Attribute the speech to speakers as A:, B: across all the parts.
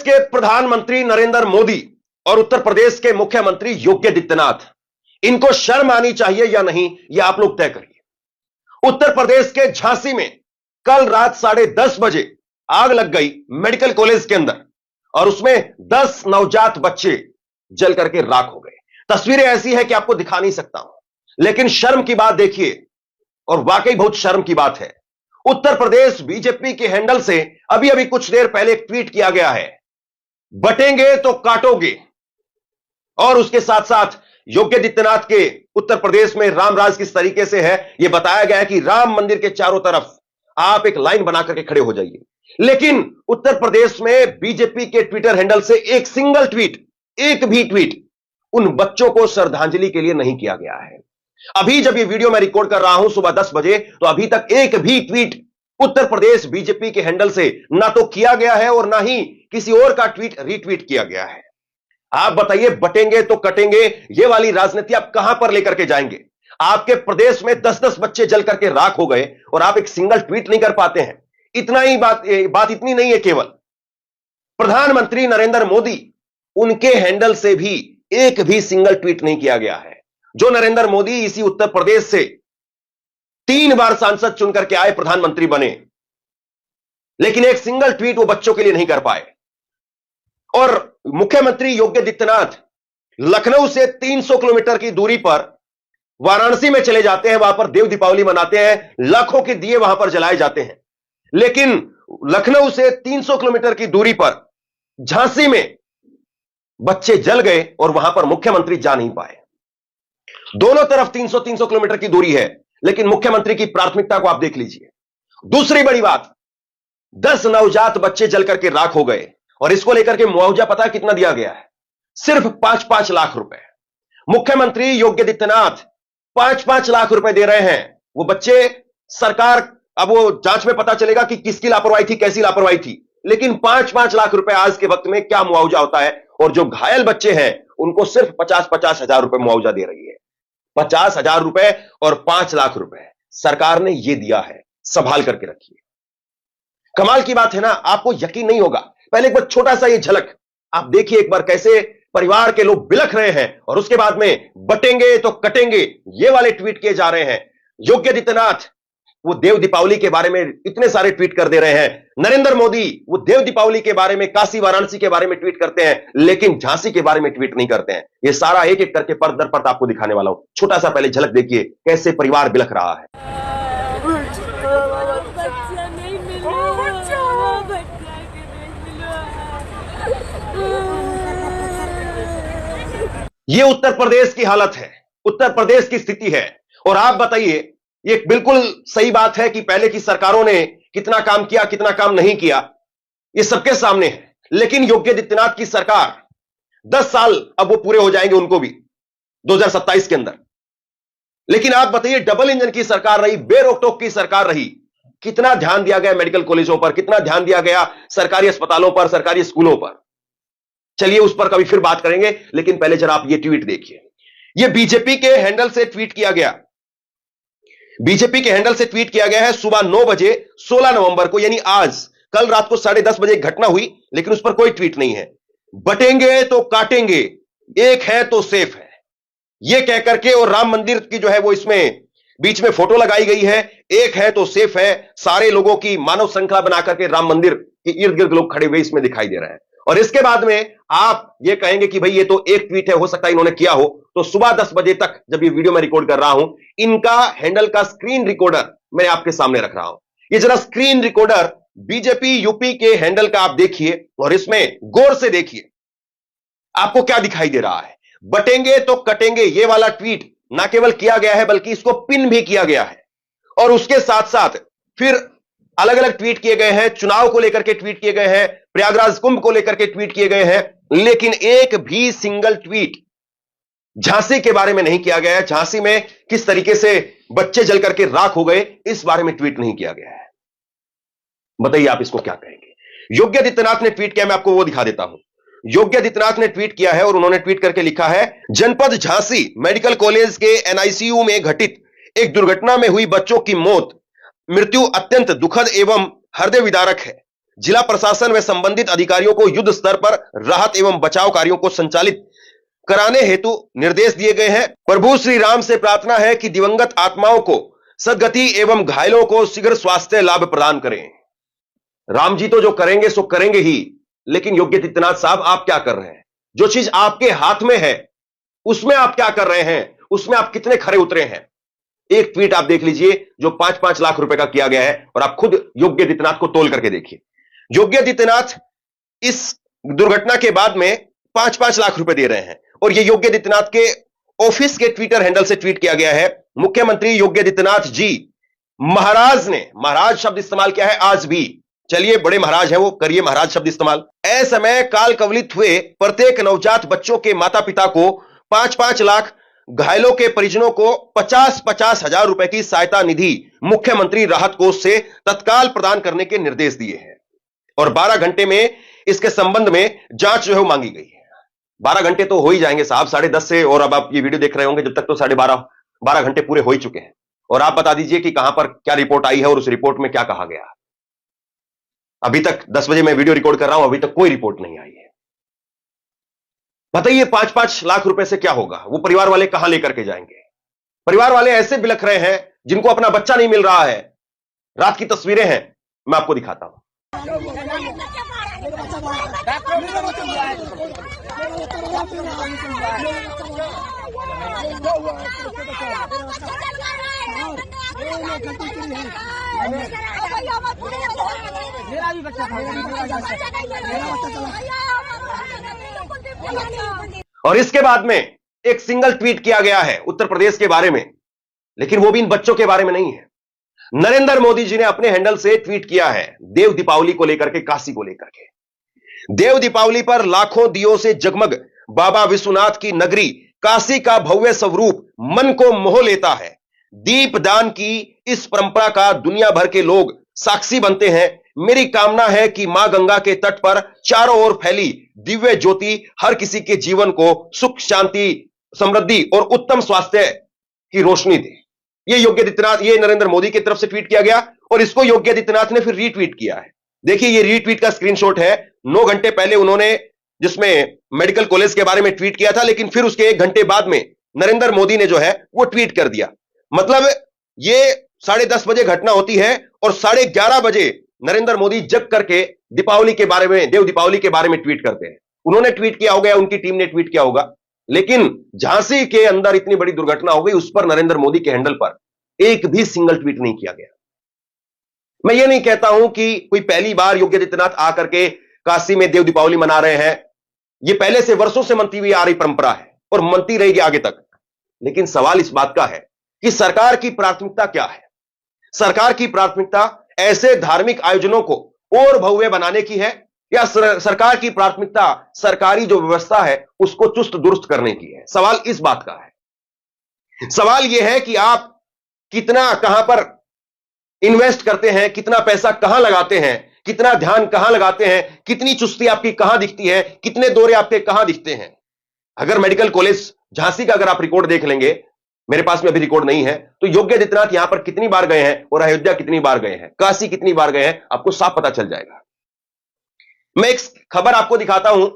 A: के प्रधानमंत्री नरेंद्र मोदी और उत्तर प्रदेश के मुख्यमंत्री योगी आदित्यनाथ, इनको शर्म आनी चाहिए या नहीं, यह आप लोग तय करिए। उत्तर प्रदेश के झांसी में कल रात 10:30 बजे आग लग गई मेडिकल कॉलेज के अंदर और उसमें 10 नवजात बच्चे जल करके राख हो गए। तस्वीरें ऐसी है कि आपको दिखा नहीं सकता हूं, लेकिन शर्म की बात देखिए, और वाकई बहुत शर्म की बात है। उत्तर प्रदेश बीजेपी के हैंडल से अभी अभी कुछ देर पहले एक ट्वीट किया गया है, बटेंगे तो काटोगे। और उसके साथ साथ योगी आदित्यनाथ के उत्तर प्रदेश में राम राज किस तरीके से है यह बताया गया है कि राम मंदिर के चारों तरफ आप एक लाइन बना करके खड़े हो जाइए। लेकिन उत्तर प्रदेश में बीजेपी के ट्विटर हैंडल से एक सिंगल ट्वीट, एक भी ट्वीट उन बच्चों को श्रद्धांजलि के लिए नहीं किया गया है। अभी जब ये वीडियो मैं रिकॉर्ड कर रहा हूं सुबह 10 बजे, तो अभी तक एक भी ट्वीट उत्तर प्रदेश बीजेपी के हैंडल से ना तो किया गया है और ना ही किसी और का ट्वीट रीट्वीट किया गया है। आप बताइए, बटेंगे तो कटेंगे ये वाली राजनीति आप कहां पर लेकर के जाएंगे? आपके प्रदेश में 10-10 बच्चे जल करके राख हो गए और आप एक सिंगल ट्वीट नहीं कर पाते हैं। इतना ही बात इतनी नहीं है, केवल प्रधानमंत्री नरेंद्र मोदी, उनके हैंडल से भी एक भी सिंगल ट्वीट नहीं किया गया है। जो नरेंद्र मोदी इसी उत्तर प्रदेश से 3 बार सांसद चुन करके आए, प्रधानमंत्री बने, लेकिन एक सिंगल ट्वीट वो बच्चों के लिए नहीं कर पाए। और मुख्यमंत्री योगी आदित्यनाथ लखनऊ से 300 किलोमीटर की दूरी पर वाराणसी में चले जाते हैं, वहां पर देव दीपावली मनाते हैं, लाखों के दिए वहां पर जलाए जाते हैं। लेकिन लखनऊ से 300 किलोमीटर की दूरी पर झांसी में बच्चे जल गए और वहां पर मुख्यमंत्री जा नहीं पाए। दोनों तरफ 300-300 किलोमीटर की दूरी है, लेकिन मुख्यमंत्री की प्राथमिकता को आप देख लीजिए। दूसरी बड़ी बात, 10 नवजात बच्चे जल करके राख हो गए और इसको लेकर के मुआवजा पता है कितना दिया गया है? सिर्फ 5-5 लाख रुपए। मुख्यमंत्री योगी आदित्यनाथ 5-5 लाख रुपए दे रहे हैं। वो बच्चे, सरकार, अब वो जांच में पता चलेगा कि किसकी लापरवाही थी, कैसी लापरवाही थी, लेकिन 5-5 लाख रुपए आज के वक्त में क्या मुआवजा होता है? और जो घायल बच्चे हैं उनको सिर्फ 50-50 हजार रुपए मुआवजा दे रही है। 50 हजार रुपए और 5 लाख रुपए सरकार ने यह दिया है, संभाल करके रखिए। कमाल की बात है ना, आपको यकीन नहीं होगा। पहले एक बार छोटा सा ये झलक आप देखिए, एक बार कैसे परिवार के लोग बिलख रहे हैं और उसके बाद में बटेंगे तो कटेंगे ये वाले ट्वीट किए जा रहे हैं। योगी आदित्यनाथ वो देव दीपावली के बारे में इतने सारे ट्वीट कर दे रहे हैं। नरेंद्र मोदी वो देव दीपावली के बारे में, काशी वाराणसी के बारे में ट्वीट करते हैं, लेकिन झांसी के बारे में ट्वीट नहीं करते हैं। ये सारा एक एक करके परत दर परत आपको दिखाने वाला हूं। छोटा सा पहले झलक देखिए कैसे परिवार बिलख रहा है। ये उत्तर प्रदेश की हालत है, उत्तर प्रदेश की स्थिति है। और आप बताइए, ये बिल्कुल सही बात है कि पहले की सरकारों ने कितना काम किया, कितना काम नहीं किया, ये सबके सामने है। लेकिन योगी आदित्यनाथ की सरकार 10 साल अब वो पूरे हो जाएंगे उनको भी 2027 के अंदर। लेकिन आप बताइए, डबल इंजन की सरकार रही, बेरोक-टोक की सरकार रही, कितना ध्यान दिया गया मेडिकल कॉलेजों पर, कितना ध्यान दिया गया सरकारी अस्पतालों पर, सरकारी स्कूलों पर। चलिए उस पर कभी फिर बात करेंगे, लेकिन पहले जरा आप ये ट्वीट देखिए। ये बीजेपी के हैंडल से ट्वीट किया गया, बीजेपी के हैंडल से ट्वीट किया गया है सुबह 9 बजे 16 नवंबर को, यानी आज। कल रात को 10:30 बजे एक घटना हुई, लेकिन उस पर कोई ट्वीट नहीं है। बटेंगे तो काटेंगे, एक है तो सेफ है, यह कहकर के, और राम मंदिर की जो है वो इसमें बीच में फोटो लगाई गई है, एक है तो सेफ है। सारे लोगों की मानव श्रृंखला बनाकर के राम मंदिर के इर्द गिर्द लोग खड़े हुए इसमें दिखाई दे रहे हैं। और इसके बाद में आप ये कहेंगे कि भाई ये तो एक ट्वीट है, हो सकता है इन्होंने किया हो। तो सुबह 10 बजे तक जब ये वीडियो मैं रिकॉर्ड कर रहा हूं, इनका हैंडल का स्क्रीन रिकॉर्डर मैं आपके सामने रख रहा हूं। ये जरा स्क्रीन रिकॉर्डर बीजेपी यूपी के हैंडल का आप देखिए और इसमें गौर से देखिए आपको क्या दिखाई दे रहा है। बटेंगे तो कटेंगे ये वाला ट्वीट ना केवल किया गया है, बल्कि इसको पिन भी किया गया है। और उसके साथ साथ फिर अलग अलग ट्वीट किए गए हैं, चुनाव को लेकर के ट्वीट किए गए हैं, प्रयागराज कुंभ को लेकर के ट्वीट किए गए हैं, लेकिन एक भी सिंगल ट्वीट झांसी के बारे में नहीं किया गया है। झांसी में किस तरीके से बच्चे जल करके राख हो गए, इस बारे में ट्वीट नहीं किया गया है। बताइए आप इसको क्या कहेंगे? योगी आदित्यनाथ ने ट्वीट किया, मैं आपको वो दिखा देता हूं। योगी आदित्यनाथ ने ट्वीट किया है और उन्होंने ट्वीट करके लिखा है, जनपद झांसी मेडिकल कॉलेज के एनआईसीयू में घटित एक दुर्घटना में हुई बच्चों की मृत्यु अत्यंत दुखद एवं हृदय विदारक है। जिला प्रशासन व संबंधित अधिकारियों को युद्ध स्तर पर राहत एवं बचाव कार्यों को संचालित कराने हेतु निर्देश दिए गए हैं। प्रभु श्री राम से प्रार्थना है कि दिवंगत आत्माओं को सद्गति एवं घायलों को शीघ्र स्वास्थ्य लाभ प्रदान करें। राम जी तो जो करेंगे सो करेंगे ही, लेकिन योगी आदित्यनाथ साहब आप क्या कर रहे हैं? जो चीज आपके हाथ में है उसमें आप क्या कर रहे हैं? उसमें आप कितने खरे उतरे हैं? एक ट्वीट आप देख लीजिए जो 5-5 लाख रुपए का किया गया है, और आप खुद योगी आदित्यनाथ को तोल करके देखिए। योगी आदित्यनाथ इस दुर्घटना के बाद में 5-5 लाख रुपए दे रहे हैं, और यह योगी आदित्यनाथ के ऑफिस के ट्विटर हैंडल से ट्वीट किया गया है। मुख्यमंत्री योगी आदित्यनाथ जी महाराज ने, महाराज शब्द इस्तेमाल किया है आज भी, चलिए बड़े महाराज हैं वो, करिए महाराज शब्द इस्तेमाल। असमय काल कवलित हुए प्रत्येक नवजात बच्चों के माता पिता को 5-5 लाख, घायलों के परिजनों को 50-50 हजार रुपए की सहायता निधि मुख्यमंत्री राहत कोष से तत्काल प्रदान करने के निर्देश दिए हैं, और 12 घंटे में इसके संबंध में जांच जो है मांगी गई है। 12 घंटे तो हो ही जाएंगे साहब, 10:30 से, और अब आप ये वीडियो देख रहे होंगे जब तक तो 12:30 घंटे पूरे हो ही चुके हैं। और आप बता दीजिए कि कहां पर क्या रिपोर्ट आई है और उस रिपोर्ट में क्या कहा गया। अभी तक 10 बजे मैं वीडियो रिकॉर्ड कर रहा हूं, अभी तक कोई रिपोर्ट नहीं आई है। बताइए 5-5 लाख रुपए से क्या होगा? वो परिवार वाले कहां लेकर के जाएंगे? परिवार वाले ऐसे बिलख रहे हैं जिनको अपना बच्चा नहीं मिल रहा है। रात की तस्वीरें हैं, मैं आपको दिखाता हूं।
B: मेरा भी बच्चा
A: और इसके बाद में एक सिंगल ट्वीट किया गया है उत्तर प्रदेश के बारे में, लेकिन वो भी इन बच्चों के बारे में नहीं है। नरेंद्र मोदी जी ने अपने हैंडल से ट्वीट किया है देव दीपावली को लेकर के, काशी को लेकर के। देव दीपावली पर लाखों दियों से जगमग बाबा विश्वनाथ की नगरी काशी का भव्य स्वरूप मन को मोह लेता है। दीपदान की इस परंपरा का दुनिया भर के लोग साक्षी बनते हैं। मेरी कामना है कि मां गंगा के तट पर चारों ओर फैली दिव्य ज्योति हर किसी के जीवन को सुख, शांति, समृद्धि और उत्तम स्वास्थ्य की रोशनी दे। ये योगी आदित्यनाथ, ये नरेंद्र मोदी की तरफ से ट्वीट किया गया, और इसको योगी आदित्यनाथ ने फिर रीट्वीट किया है। देखिए ये रीट्वीट का स्क्रीनशॉट है। 9 घंटे पहले उन्होंने जिसमें मेडिकल कॉलेज के बारे में ट्वीट किया था, लेकिन फिर उसके 1 घंटे बाद में नरेंद्र मोदी ने जो है वो ट्वीट कर दिया। मतलब ये 10:30 बजे घटना होती है और 11:30 बजे नरेंद्र मोदी जग करके दीपावली के बारे में, देव दीपावली के बारे में ट्वीट करते हैं। उन्होंने ट्वीट किया होगा, उनकी टीम ने ट्वीट किया होगा, लेकिन झांसी के अंदर इतनी बड़ी दुर्घटना हो गई, उस पर नरेंद्र मोदी के हैंडल पर एक भी सिंगल ट्वीट नहीं किया गया। मैं ये नहीं कहता हूं कि कोई पहली बार योगी आदित्यनाथ आकर के काशी में देव दीपावली मना रहे हैं। ये पहले से वर्षों से मनती हुई आ रही परंपरा है और मनती रहेगी आगे तक। लेकिन सवाल इस बात का है कि सरकार की प्राथमिकता क्या है? सरकार की प्राथमिकता ऐसे धार्मिक आयोजनों को और भव्य बनाने की है, या सरकार की प्राथमिकता सरकारी जो व्यवस्था है उसको चुस्त दुरुस्त करने की है? सवाल इस बात का है। सवाल यह है कि आप कितना कहां पर इन्वेस्ट करते हैं, कितना पैसा कहां लगाते हैं, कितना ध्यान कहां लगाते हैं, कितनी चुस्ती आपकी कहां दिखती है, कितने दौरे आपके कहां दिखते हैं। अगर मेडिकल कॉलेज झांसी का अगर आप रिकॉर्ड देख लेंगे, मेरे पास में अभी रिकॉर्ड नहीं है, तो योगी आदित्यनाथ यहां पर कितनी बार गए हैं और अयोध्या कितनी बार गए हैं, काशी कितनी बार गए हैं, आपको साफ पता चल जाएगा। मैं एक खबर आपको दिखाता हूं,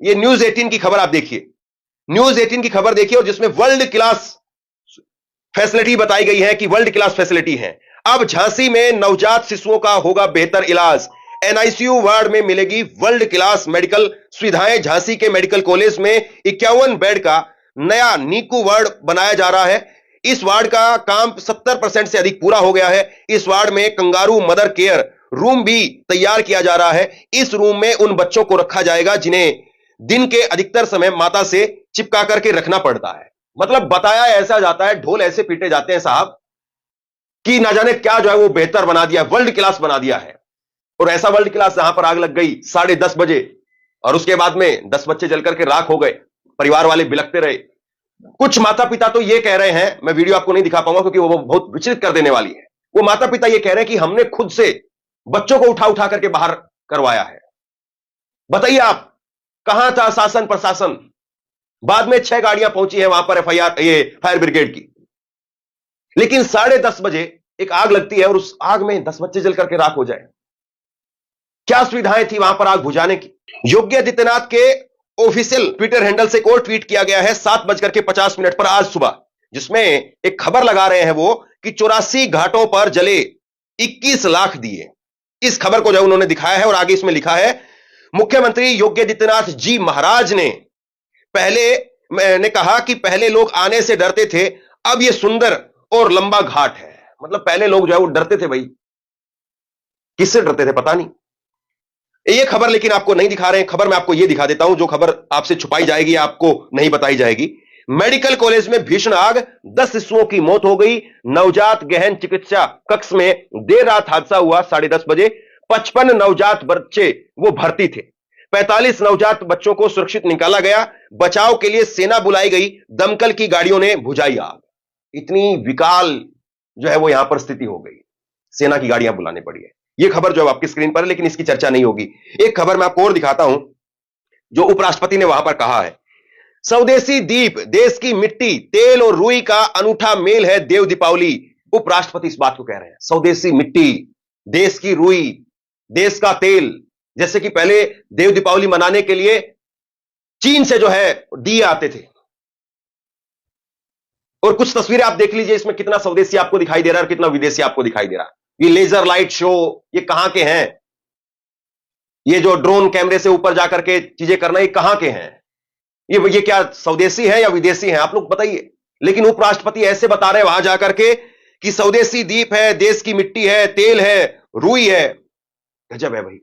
A: ये न्यूज 18 की खबर आप देखिए। न्यूज 18 की खबर देखिए, और जिसमें वर्ल्ड क्लास फैसिलिटी बताई गई है कि वर्ल्ड क्लास फैसिलिटी है। अब झांसी में नवजात शिशुओं का होगा बेहतर इलाज, एनआईसीयू वार्ड में मिलेगी वर्ल्ड क्लास मेडिकल सुविधाएं। झांसी के मेडिकल कॉलेज में 51 बेड का नया नीकू वार्ड बनाया जा रहा है। इस वार्ड का काम 70% से अधिक पूरा हो गया है। इस वार्ड में कंगारू मदर केयर रूम भी तैयार किया जा रहा है। इस रूम में उन बच्चों को रखा जाएगा जिन्हें दिन के अधिकतर समय माता से चिपका करके रखना पड़ता है। मतलब बताया ऐसा जाता है, ढोल ऐसे पीटे जाते हैं साहब कि ना जाने क्या जो है वो बेहतर बना दिया, वर्ल्ड क्लास बना दिया है। और ऐसा वर्ल्ड क्लास जहां पर आग लग गई 10:30 बजे, और उसके बाद में 10 बच्चे जलकर के राख हो गए, परिवार वाले बिलखते रहे। कुछ माता पिता तो ये कह रहे हैं, मैं वीडियो आपको नहीं दिखा पाऊंगा क्योंकि वो बहुत विचलित कर देने वाली है। वो माता पिता ये कह रहे हैं कि हमने खुद से बच्चों को उठा उठा करके बाहर करवाया है। बताइए आप, कहां था शासन प्रशासन? बाद में 6 गाड़ियां पहुंची है वहां पर एफआईआर, ये फायर ब्रिगेड की, लेकिन 10:30 बजे एक आग लगती है और उस आग में 10 बच्चे जल करके राख हो जाए। क्या सुविधाएं थी वहां पर आग बुझाने की? योगी आदित्यनाथ के ऑफिशियल ट्विटर हैंडल से एक और ट्वीट किया गया है 7:50 पर आज सुबह, जिसमें एक खबर लगा रहे हैं वो कि 84 घाटों पर जले 21 लाख दिए। इस खबर को जो उन्होंने दिखाया है और आगे इसमें लिखा है, मुख्यमंत्री योगी आदित्यनाथ जी महाराज ने मैंने कहा कि पहले लोग आने से डरते थे, अब यह सुंदर और लंबा घाट है। मतलब पहले लोग जो है वो डरते थे भाई, किससे डरते थे पता नहीं। ये खबर लेकिन आपको नहीं दिखा रहे हैं, खबर मैं आपको यह दिखा देता हूं जो खबर आपसे छुपाई जाएगी, आपको नहीं बताई जाएगी। मेडिकल कॉलेज में भीषण आग, 10 शिशुओं की मौत हो गई। नवजात गहन चिकित्सा कक्ष में देर रात हादसा हुआ 10:30 बजे। 55 नवजात बच्चे वो भर्ती थे। 45 नवजात बच्चों को सुरक्षित निकाला गया। बचाव के लिए सेना बुलाई गई, दमकल की गाड़ियों ने बुझाई आग। इतनी विकराल जो है वो यहां पर स्थिति हो गई, सेना की गाड़ियां बुलानी पड़ी है। यह खबर जो है आपकी स्क्रीन पर है, लेकिन इसकी चर्चा नहीं होगी। एक खबर मैं आपको और दिखाता हूं जो उपराष्ट्रपति ने वहां पर कहा है, स्वदेशी दीप, देश की मिट्टी, तेल और रुई का अनूठा मेल है देव दीपावली। उपराष्ट्रपति इस बात को कह रहे हैं, स्वदेशी मिट्टी, देश की रुई, देश का तेल। जैसे कि पहले देव दीपावली मनाने के लिए चीन से जो है दिए आते थे, और कुछ तस्वीरें आप देख लीजिए, इसमें कितना स्वदेशी आपको दिखाई दे रहा है और कितना विदेशी आपको दिखाई दे रहा है। ये लेजर लाइट शो, ये कहां के हैं? ये जो ड्रोन कैमरे से ऊपर जाकर के चीजें करना, ये कहां के हैं? ये क्या स्वदेशी है या विदेशी है? आप लोग बताइए। लेकिन उपराष्ट्रपति ऐसे बता रहे हैं वहां जाकर के कि स्वदेशी दीप है, देश की मिट्टी है, तेल है, रुई है। गजब है भाई।